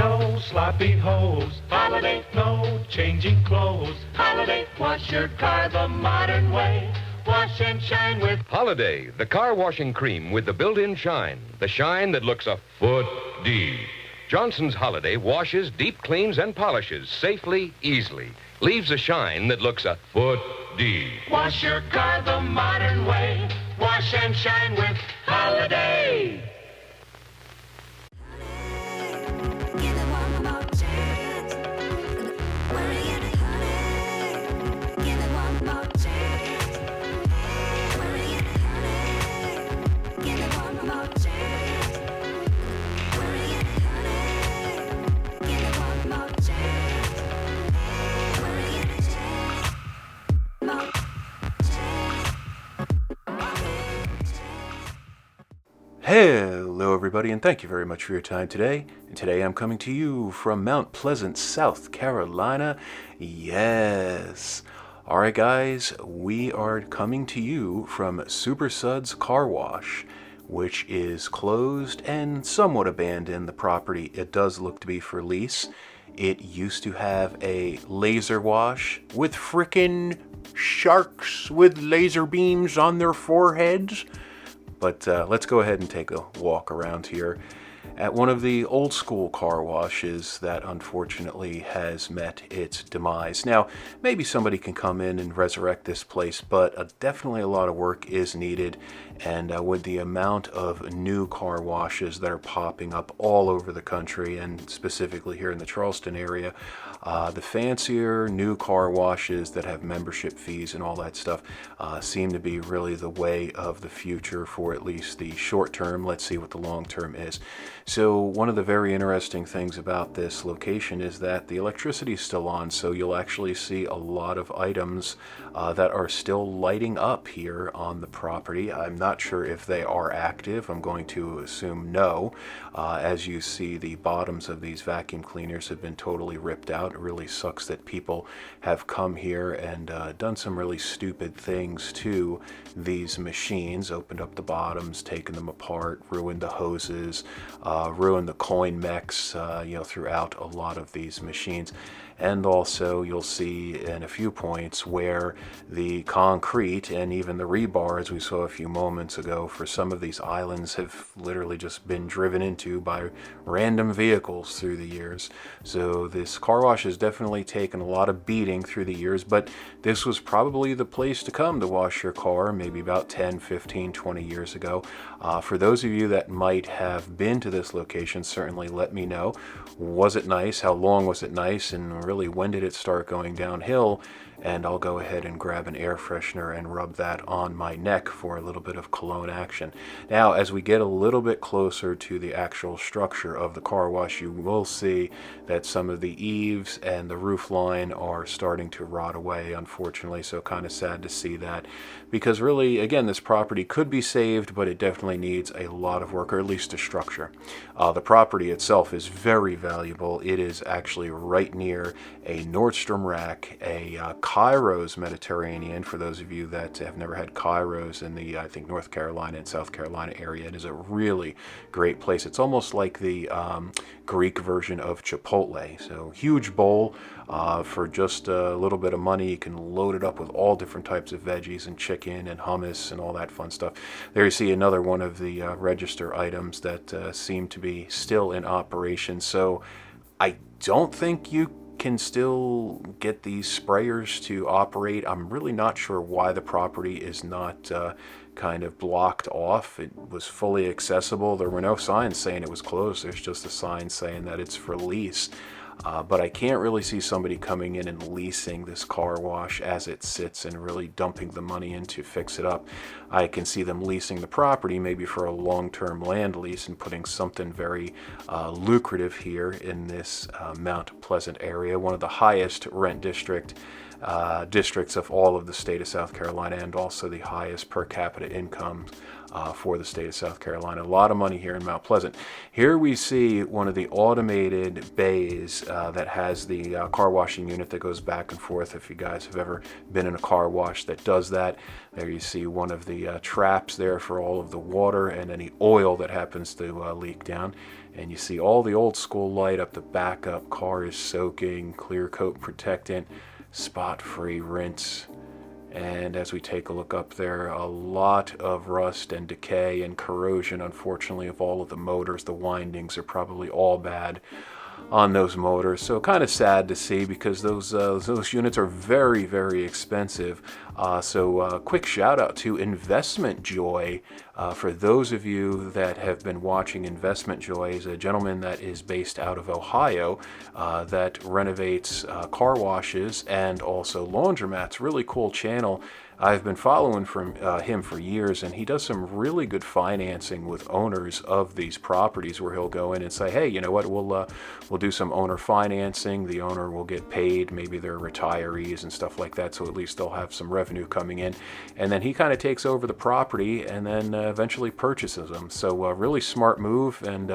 No sloppy hose. Holiday. No changing clothes. Holiday. Wash your car the modern way. Wash and shine with Holiday, the car washing cream with the built-in shine. The shine that looks a foot deep. Johnson's Holiday washes, deep cleans, and polishes safely, easily. Leaves a shine that looks a foot deep. Wash your car the modern way. Wash and shine with Holiday. Hello everybody, and thank you very much for your time today. And today I'm coming to you from Mount Pleasant, South Carolina. Yes. Alright guys, we are coming to you from Super Suds Car Wash, which is closed and somewhat abandoned. The property, it does look to be for lease. It used to have a laser wash with frickin' sharks with laser beams on their foreheads. But let's go ahead and take a walk around here at one of the old school car washes that unfortunately has met its demise. Now, maybe somebody can come in and resurrect this place, but definitely a lot of work is needed. And with the amount of new car washes that are popping up all over the country, and specifically here in the Charleston area, the fancier new car washes that have membership fees and all that stuff seem to be really the way of the future for at least the short term. Let's see what the long term is. So one of the very interesting things about this location is that the electricity is still on, so you'll actually see a lot of items that are still lighting up here on the property. I'm not sure if they are active. I'm going to assume no. As you see, the bottoms of these vacuum cleaners have been totally ripped out. It really sucks that people have come here and done some really stupid things to these machines, opened up the bottoms, taken them apart, ruined the hoses, ruined the coin mechs, throughout a lot of these machines. And also you'll see in a few points where the concrete and even the rebar, as we saw a few moments ago, for some of these islands have literally just been driven into by random vehicles through the years. So this car wash has definitely taken a lot of beating through the years, but this was probably the place to come to wash your car maybe about 10, 15, 20 years ago. For those of you that might have been to this location, certainly let me know. Was it nice? How long was it nice? And really, when did it start going downhill? And I'll go ahead and grab an air freshener and rub that on my neck for a little bit of cologne action. Now, as we get a little bit closer to the actual structure of the car wash, you will see that some of the eaves and the roof line are starting to rot away, unfortunately. So kind of sad to see that, because really, again, this property could be saved, but it definitely needs a lot of work, or at least a structure. The property itself is very valuable. It is actually right near a Nordstrom rack, a Cairo's Mediterranean. For those of you that have never had Cairo's in the, I think, North Carolina and South Carolina area, it is a really great place. It's almost like the Greek version of Chipotle. So huge bowl for just a little bit of money. You can load it up with all different types of veggies and chicken and hummus and all that fun stuff. There you see another one of the register items that seem to be still in operation. So I don't think you can still get these sprayers to operate. I'm really not sure why the property is not kind of blocked off. It was fully accessible. There were no signs saying it was closed. There's just a sign saying that it's for lease. But I can't really see somebody coming in and leasing this car wash as it sits and really dumping the money in to fix it up. I can see them leasing the property maybe for a long-term land lease and putting something very lucrative here in this Mount Pleasant area, one of the highest rent districts of all of the state of South Carolina, and also the highest per capita income for the state of South Carolina. A lot of money here in Mount Pleasant. Here we see one of the automated bays that has the car washing unit that goes back and forth. If you guys have ever been in a car wash that does that, there you see one of the traps there for all of the water and any oil that happens to leak down. and you see all the old school light up the backup. Car is soaking, clear coat protectant, spot-free rinse. And as we take a look up there, a lot of rust and decay and corrosion, unfortunately, of all of the motors. The windings are probably all bad on those motors, so kind of sad to see, because those units are very, very expensive. So quick shout out to Investment Joy. For those of you that have been watching, Investment Joy is a gentleman that is based out of Ohio that renovates car washes and also laundromats. Really cool channel. I've been following from him for years, and he does some really good financing with owners of these properties, where he'll go in and say, hey, you know what, we'll do some owner financing. The owner will get paid, maybe they're retirees and stuff like that, so at least they'll have some revenue coming in, and then he kind of takes over the property and then eventually purchases them. So really smart move, and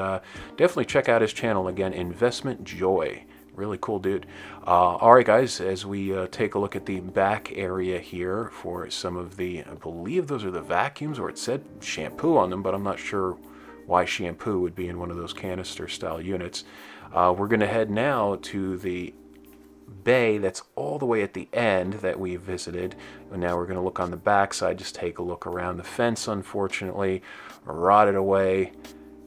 definitely check out his channel again, Investment Joy. Really cool dude. All right, guys, as we take a look at the back area here for some of the, I believe those are the vacuums, or it said shampoo on them, but I'm not sure why shampoo would be in one of those canister style units. We're going to head now to the bay that's all the way at the end that we visited. And now we're going to look on the back side, just take a look around the fence, unfortunately, rotted away.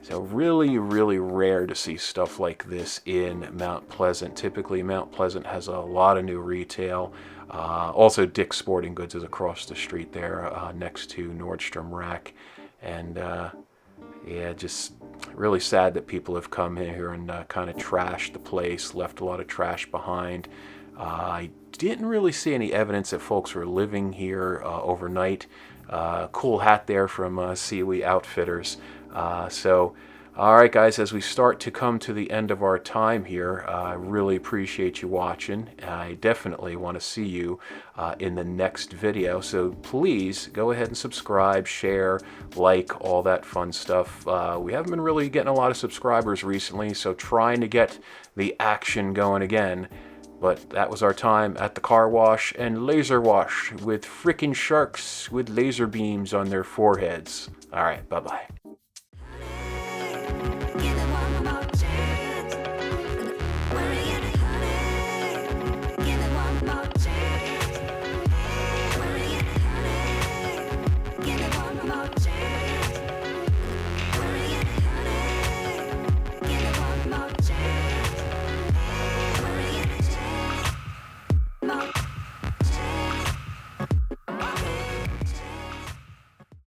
So really, really rare to see stuff like this in Mount Pleasant. Typically, Mount Pleasant has a lot of new retail. Also, Dick's Sporting Goods is across the street there, next to Nordstrom Rack. And yeah, just really sad that people have come in here and kind of trashed the place, left a lot of trash behind. I didn't really see any evidence that folks were living here overnight. Cool hat there from COE Outfitters. So, all right, guys, as we start to come to the end of our time here, I really appreciate you watching. I definitely want to see you in the next video. So please go ahead and subscribe, share, like, all that fun stuff. We haven't been really getting a lot of subscribers recently, so trying to get the action going again. But that was our time at the car wash and laser wash with frickin' sharks with laser beams on their foreheads. All right, bye-bye.